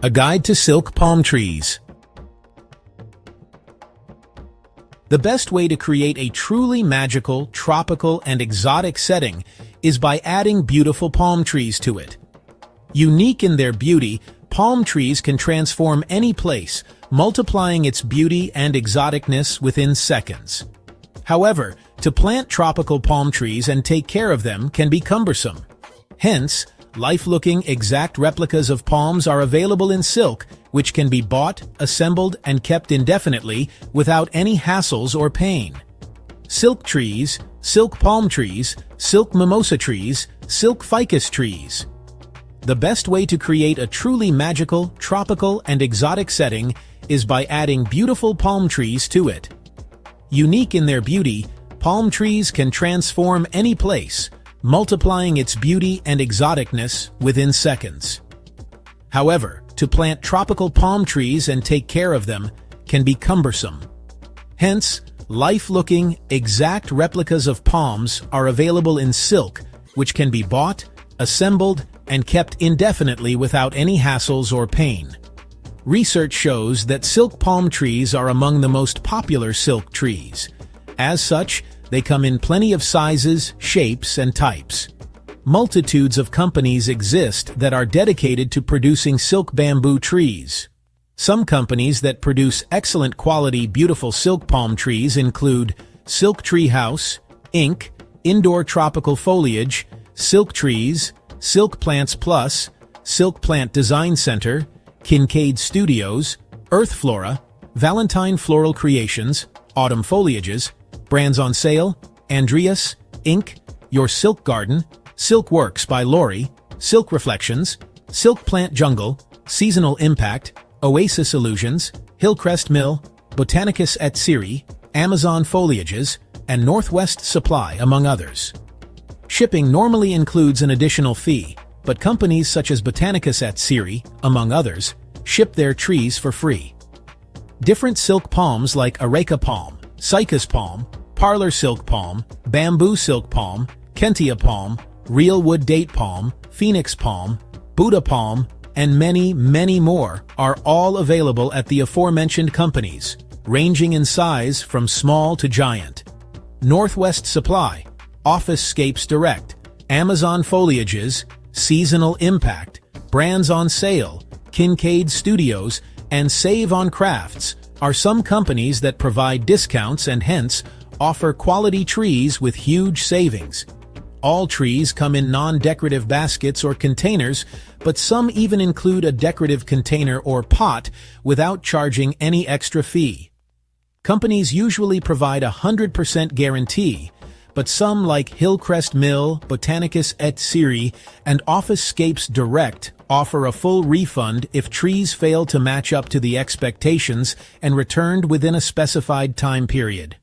A Guide to Silk Palm Trees. The best way to create a truly magical, tropical, and exotic setting is by adding beautiful palm trees to it. Unique in their beauty, palm trees can transform any place, multiplying its beauty and exoticness within seconds. However, to plant tropical palm trees and take care of them can be cumbersome. Hence, life-looking exact replicas of palms are available in silk, which can be bought, assembled, and kept indefinitely without any hassles or pain. Silk trees, silk palm trees, silk mimosa trees, silk ficus trees. The best way to create a truly magical, tropical, and exotic setting is by adding beautiful palm trees to it. Unique in their beauty, palm trees can transform any place, multiplying its beauty and exoticness within seconds. However, to plant tropical palm trees and take care of them can be cumbersome. Hence, life-looking, exact replicas of palms are available in silk, which can be bought, assembled, and kept indefinitely without any hassles or pain. Research shows that silk palm trees are among the most popular silk trees. As such, they come in plenty of sizes, shapes, and types. Multitudes of companies exist that are dedicated to producing silk bamboo trees. Some companies that produce excellent quality, beautiful silk palm trees include Silk Tree House, Inc., Indoor Tropical Foliage, Silk Trees, Silk Plants Plus, Silk Plant Design Center, Kincaid Studios, Earthflora, Valentine Floral Creations, Autumn Foliages, Brands on Sale, Andreas, Inc., Your Silk Garden, Silk Works by Lori, Silk Reflections, Silk Plant Jungle, Seasonal Impact, Oasis Illusions, Hillcrest Mill, BotanicusEtc, Amazon Foliages, and Northwest Supply, among others. Shipping normally includes an additional fee, but companies such as BotanicusEtc, among others, ship their trees for free. Different silk palms like Areca palm, cycas palm, parlor silk palm, bamboo silk palm, Kentia palm, real wood date palm, phoenix palm, Buddha palm, and many, many more are all available at the aforementioned companies, ranging in size from small to giant. Northwest Supply, Officescapes Direct, Amazon Foliages, Seasonal Impact, Brands on Sale, Kincaid Studios, and Save on Crafts are some companies that provide discounts and hence offer quality trees with huge savings. All trees come in non-decorative baskets or containers, but some even include a decorative container or pot without charging any extra fee. Companies usually provide a 100% guarantee, but some like Hillcrest Mill, BotanicusEtc, and Officescapes Direct offer a full refund if trees fail to match up to the expectations and returned within a specified time period.